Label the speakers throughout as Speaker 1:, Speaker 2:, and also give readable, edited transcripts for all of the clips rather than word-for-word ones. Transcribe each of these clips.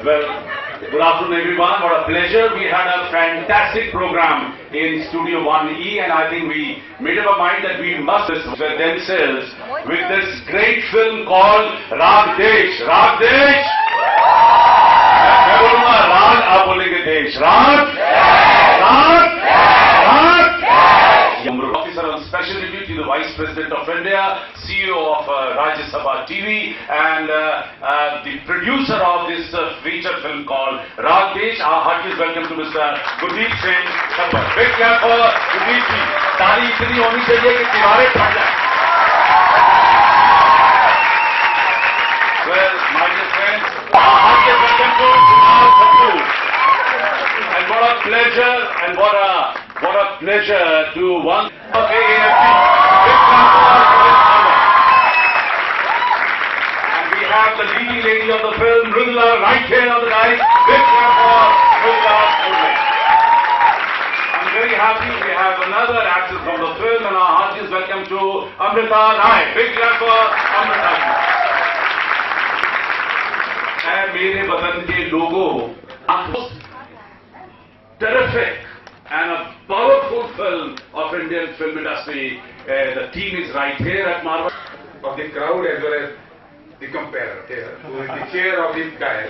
Speaker 1: Well, good afternoon everyone. What a pleasure. We had a fantastic program in Studio 1E and I think we made up our mind that we must with themselves with this great film called Rag Desh. Rag Desh! मैं बोलूंगा राग, आप बोलेंगे देश. Rag! Rag! Rag! Officer on special duty, the Vice President of India, CEO of Rajya Sabha TV, and the producer of this feature film called Rag Desh. Our heartiest welcome to Mr. Gurdeep Singh Thappar. Big clap for Gurdeep ji. ताली इतनी होनी चाहिए कि दीवारें फट जाए. Well, my dear friends, our heartiest welcome to Kunal Kapoor. And what a pleasure and what a pleasure to one of AAFP. And we have the leading lady of the film, Mridula, right here on the right. Big clap for Mridula. I'm very happy we have another actress from the film and our heartiest welcome to Amrita Rai. Big clap for Amrita. And मेरे वतन के लोगों, terrific and a powerful film of Indian film industry. The team is right here at Marvel.
Speaker 2: Of the crowd as well as the comparer here, who is the chair of this guy.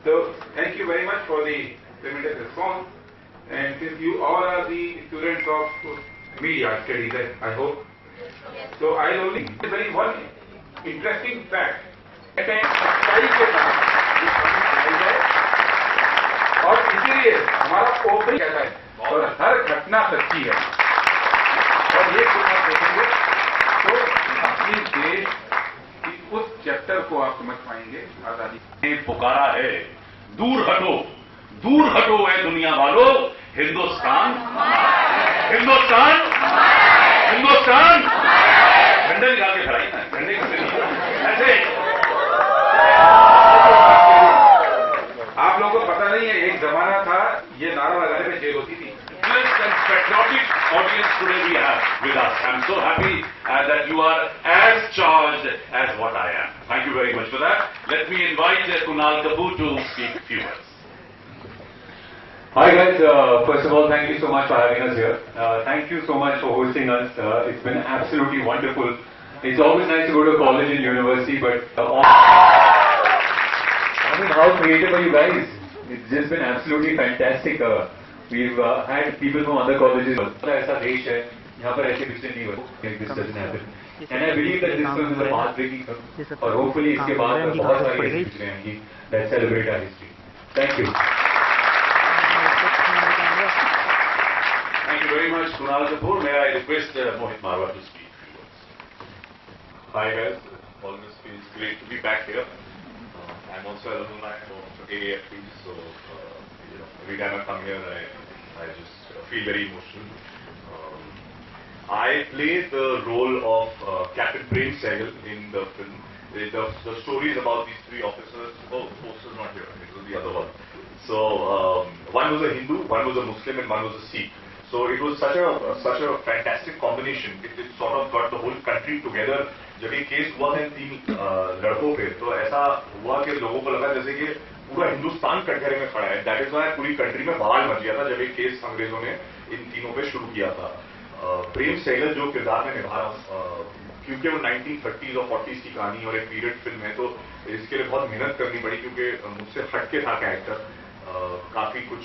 Speaker 2: So thank you very much for the tremendous response. And since you all are the students of media studies, I hope. So I only very one interesting fact. और इसीलिए हमारा opening कहता है और हर घटना सच्ची है और ये कुछ आप देखेंगे तो अपने देश की उस चैप्टर को आप समझ पाएंगे आजादी
Speaker 1: ने पुकारा है, दूर हटो है दुनिया वालों, हिंदुस्तान हिंदुस्तान हिंदुस्तान. झंडे निकाल के खड़ाई ना, झंडे ऐसे.
Speaker 2: आप लोगों को पता नहीं है, एक जमाना था ये नारा लगाने में जेल होती थी.
Speaker 1: And patriotic audience today we have with us. I'm so happy that you are as charged as what I am. Thank you very much for that. Let me invite Kunal Kapoor to speak a few words.
Speaker 3: Hi guys, first of all thank you so much for having us here. Thank you so much for hosting us. It's been absolutely wonderful. It's always nice to go to college and university, but I mean, how creative are you guys? It's just been absolutely fantastic. We've had people from other colleges. ऐसा देश है, यहाँ पर ऐसे picture नहीं हुए. This doesn't happen. And I believe that this film is a path-breaking film. और hopefully इसके बाद बहुत सारी ऐसी पिक्चरें आएंगी that celebrate our history. Thank you.
Speaker 1: Thank you very much, Kunal Kapoor. May I request Mohit Marwah to speak a few words.
Speaker 4: Hi guys, always feels great to be back here. I'm also an alumni of AAFP, so every time I come here, I just feel very emotional. I play the role of Captain Prem Sehgal in the film. The story is about these three officers. Oh, the poster's not here. It was the other one. So one was a Hindu, one was a Muslim, and one was a Sikh. So it was such a fantastic combination. It sort of got the whole country together. जब ये case हुआ था इन तीन लड़कों पे, तो ऐसा हुआ कि लोगों को लगा जैसे कि पूरा हिंदुस्तान कटघरे में खड़ा है. दैट इज व्हाई पूरी कंट्री में बवाल मच गया था जब ये केस अंग्रेजों ने इन तीनों पे शुरू किया था. प्रेम सहगल जो किरदार में निभा रहा हूँ, क्योंकि वो 1930s और 40s की कहानी और एक पीरियड फिल्म है, तो इसके लिए बहुत मेहनत करनी पड़ी क्योंकि मुझसे हटके था कैरेक्टर. काफी कुछ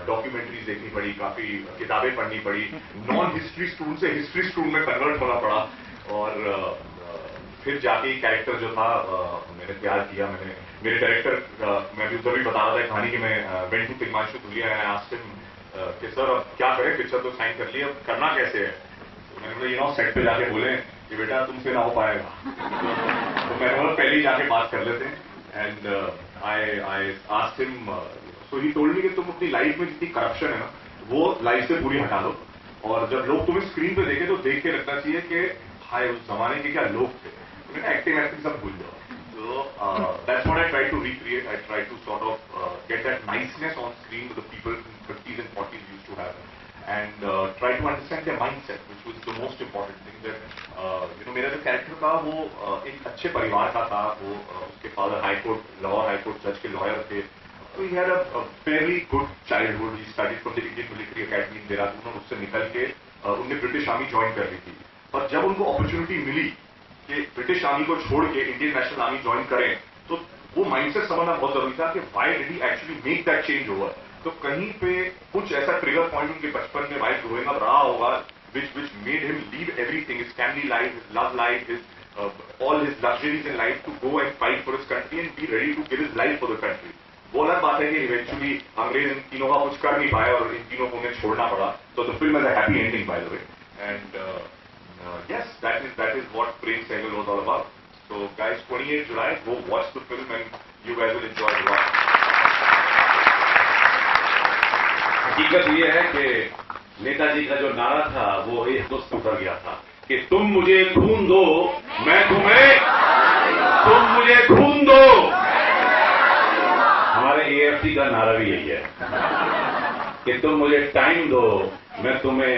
Speaker 4: डॉक्यूमेंट्रीज देखनी पड़ी, काफी किताबें पढ़नी पड़ी, नॉन हिस्ट्री स्टूडेंट से हिस्ट्री स्टूडेंट में कन्वर्ट होना पड़ा. और फिर जाके कैरेक्टर जो था मैंने तैयार किया. मेरे डायरेक्टर, मैं भी उधर भी बता रहा था कहानी कि मैं went to Tigmanshu Dhulia asked him कि सर अब क्या करें, पिक्चर तो साइन कर लिया, अब करना कैसे है. तो मैंने बोला सेट पे जाके बोले कि बेटा तुमसे ना हो पाएगा. तो मैंने बोला पहले ही जाके बात कर लेते हैं. And I asked him, so he told me कि तुम अपनी लाइफ में जितनी करप्शन है ना, वो लाइफ से पूरी हटा दो, और जब लोग तुम्हें स्क्रीन पे देखे तो देख के लगना चाहिए कि हाय उस जमाने के क्या लोग थे. एक्टिंग सब भूल जाओ. So that's what I try to recreate. I try to sort of get that niceness on screen that the people in 50s and 40s used to have, and try to understand their mindset, which was the most important thing. That तो मेरा जो character था वो एक अच्छे परिवार का था। वो उसके फादर लाहौर हाई कोर्ट जज के लॉयर थे। तो he had a fairly good childhood. He studied from the Indian military academy in Dehradun और उससे निकल के उनने ब्रिटिश आर्मी ज्वाइन कर ली थी। और जब उनको अपॉर्चुनिटी मिली कि ब्रिटिश आर्मी को छोड़ के इंडियन नेशनल आर्मी ज्वाइन करें, तो वो माइंडसेट समझना बहुत जरूरी था कि why did he actually make that change over. तो कहीं पे कुछ ऐसा ट्रिगर पॉइंट उनके बचपन में वाइल ग्रोइंग अप रहा होगा which made him leave everything, his family life, his love life, all his luxuries in life to go and fight for his country and be ready to give his life for the country. वो अलग बात है कि eventually अंग्रेज इन तीनों का कुछ कर नहीं पाए और इन तीनों को उन्हें छोड़ना पड़ा। So the film has a happy ending, by the way. And yes, that is what Prem Sehgal was all about. So guys, 28 July, go watch the film and you guys will enjoy it a lot.
Speaker 1: हकीकत ये है कि नेताजी का जो नारा था वो एक दोस्त उतर गया था कि तुम मुझे खून दो, मैं तुम्हें, तुम मुझे खून दो। हमारे AFT का नारा भी यही है कि तुम मुझे टाइम दो, मैं तुम्हें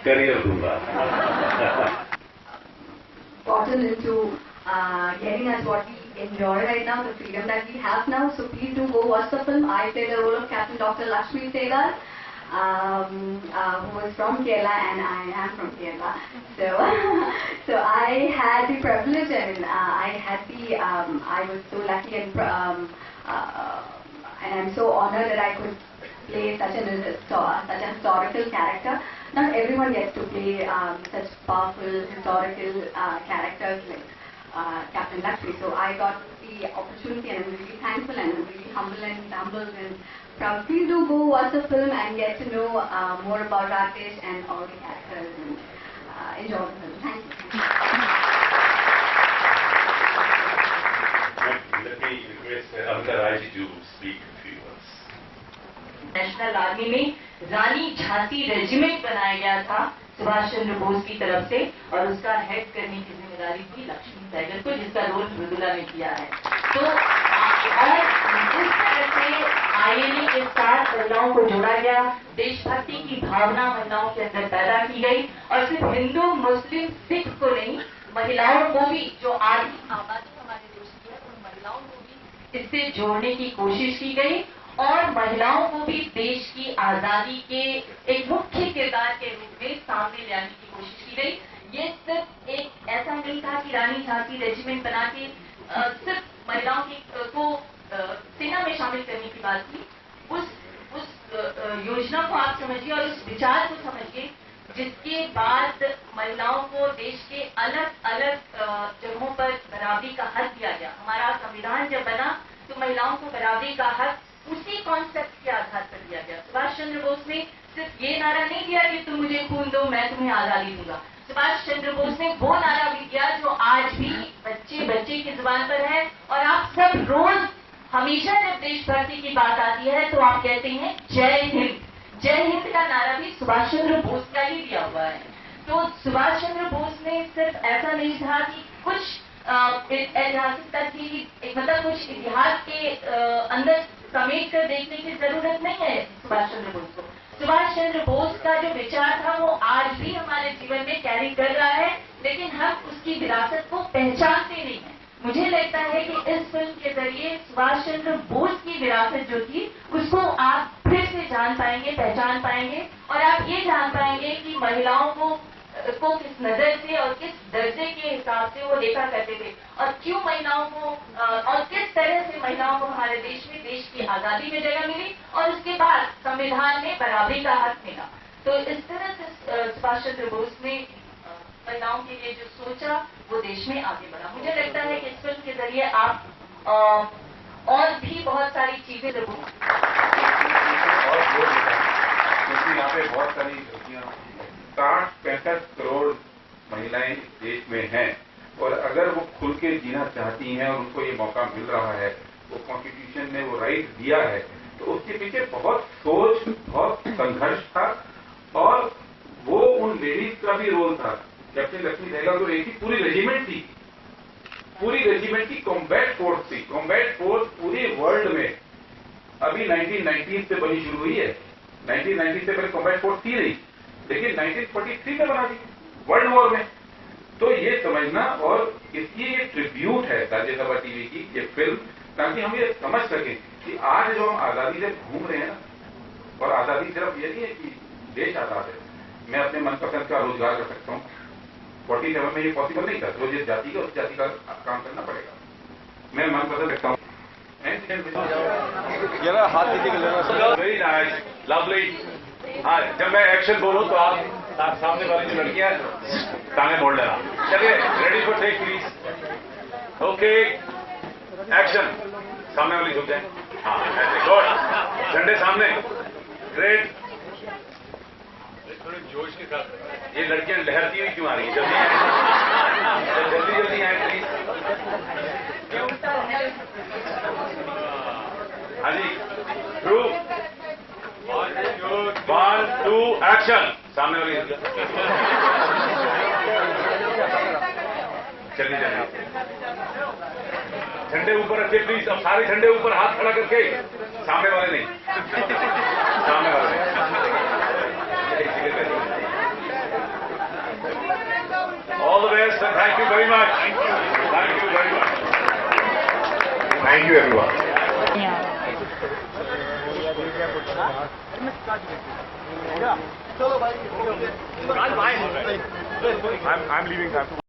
Speaker 1: करियर दूंगा।
Speaker 5: Gotten into getting us what we enjoy right now, the freedom that we have now. So please do go watch the film. I play the role of Captain Dr. Lakshmi Sehgal, who is from Kerala, and I am from Kerala. So I had the privilege, and I was so lucky and I'm so honored that I could play such a historical character. Not everyone gets to play such powerful historical characters like Captain Lakshmi. So I got the opportunity, and I'm really thankful and I'm really humbled and proud. Please do go watch the film and get to know more about Rakesh and all the characters and enjoy the film. Thank you.
Speaker 4: Let me request Amita Rai to speak a few words.
Speaker 6: National army में रानी Jhansi regiment बनाया गया था सुभाष चंद्र बोस की तरफ से, और उसका head करने की जिम्मेदारी थी लक्ष्मी सहगल को, जिसका रोल मृदुला ने किया है। तो और इस तरह से INA के साथ महिलाओं को जोड़ा गया, देशभक्ति की भावना महिलाओं के अंदर पैदा की गई, और सिर्फ हिंदू मुस्लिम सिख को नहीं, महिलाओं को भी, जो आर्थिक आबादी हमारे देश की है, उन महिलाओं को भी इससे जोड़ने की कोशिश की गई, और महिलाओं को भी देश की आजादी के एक मुख्य किरदार के रूप में सामने लाने की कोशिश की गई। ये सिर्फ एक ऐसा नहीं था कि रानी झांसी रेजिमेंट बना के सिर्फ महिलाओं को सेना में शामिल करने की बात थी। उस योजना को आप समझिए और उस विचार को समझिए, जिसके बाद महिलाओं को देश के अलग अलग जगहों पर बराबरी का हक दिया गया। हमारा संविधान जब बना तो महिलाओं को बराबरी का हक उसी कॉन्सेप्ट के आधार पर दिया गया। सुभाष चंद्र बोस ने सिर्फ ये नारा नहीं दिया कि तुम मुझे खून दो, मैं तुम्हें आजादी दूंगा। सुभाष चंद्र बोस ने वो नारा भी दिया जो आज भी बच्चे की जुबान पर है, और आप सब रोज हमेशा जब देशभक्ति की बात आती है तो आप कहते हैं जय हिंद। जय हिंद का नारा भी सुभाष चंद्र बोस का ही दिया हुआ है। तो सुभाष चंद्र बोस ने सिर्फ ऐसा नहीं था कि कुछ ऐतिहासिक तथ्य, मतलब कुछ इतिहास के अंदर समेट कर देखने की जरूरत नहीं है सुभाष चंद्र बोस को। सुभाष चंद्र बोस का जो विचार था वो आज भी हमारे जीवन में कैरी कर रहा है, लेकिन हम उसकी विरासत को पहचानते नहीं है। मुझे लगता है कि इस फिल्म के जरिए सुभाष चंद्र बोस की विरासत जो थी उसको आप फिर से जान पाएंगे, पहचान पाएंगे, और आप ये जान पाएंगे कि महिलाओं को किस नजर से और किस दर्जे के हिसाब से वो देखा करते थे, और क्यों महिलाओं को और किस तरह से महिलाओं को हमारे देश में देश की आजादी में जगह मिली, और उसके बाद संविधान में बराबरी का हक मिला। तो इस तरह से सुभाष चंद्र बोस ने महिलाओं के लिए जो सोचा वो देश में आगे बढ़ा। मुझे लगता है कि इस फिल्म के जरिए आप और भी बहुत सारी चीजें जरूर,
Speaker 2: क्योंकि यहाँ पे बहुत सारी 60-65 करोड़ महिलाएं देश में हैं, और अगर वो खुल के जीना चाहती हैं और उनको ये मौका मिल रहा है, वो कॉन्स्टिट्यूशन ने वो राइट दिया है, तो उसके पीछे बहुत सोच, बहुत संघर्ष था, और वो उन लेडीज का भी रोल था। कैप्टन लक्ष्मी सहगल तो एक ही पूरी रेजिमेंट थी, पूरी रेजिमेंट की कॉम्बैट फोर्स थी। कॉम्बैट फोर्स पूरे वर्ल्ड में अभी 1990 से बनी शुरू हुई है। 1990 से पहले कॉम्बैट फोर्स थी नहीं, लेकिन 1943 में बना दी वर्ल्ड वॉर में। तो ये समझना, और इसकी ये ट्रिब्यूट है राज्यसभा टीवी की ये फिल्म, ताकि हम ये समझ सकें कि आज जो हम आजादी से घूम रहे हैं ना, और आजादी सिर्फ ये नहीं है कि देश आजाद है, मैं अपने मनपसंद का रोजगार कर सकता हूँ। 47 में ये पॉसिबल नहीं था, जो जिस जाति का उस जाति का काम करना पड़ेगा। मैं मनपसंद रखता हूँ।
Speaker 1: Very nice, lovely. हाँ, जब मैं एक्शन बोलूं तो आप सामने वाली जो लड़कियां टांगे मोड़ लेना। चलिए, ready for take please. Okay, action. सामने वाली झुक जाए। हाँ, ऐसे गुड। झंडे सामने। ग्रेट। थोड़े जोश के साथ। ये लड़कियां लहरती हुई क्यों आ रही है? जल्दी आए, जल्दी जल्दी आए प्लीज। हाँ जी, थ्रू 1 2 एक्शन। सामने वाली चलिए चलिए, झंडे ऊपर रखिए प्लीज। अब सारे झंडे ऊपर, हाथ खड़ा करके। सामने वाले नहीं, सामने वाले नहीं। All the best, thank you very much. Thank you very much.
Speaker 4: Thank you, everyone.
Speaker 7: I'm leaving.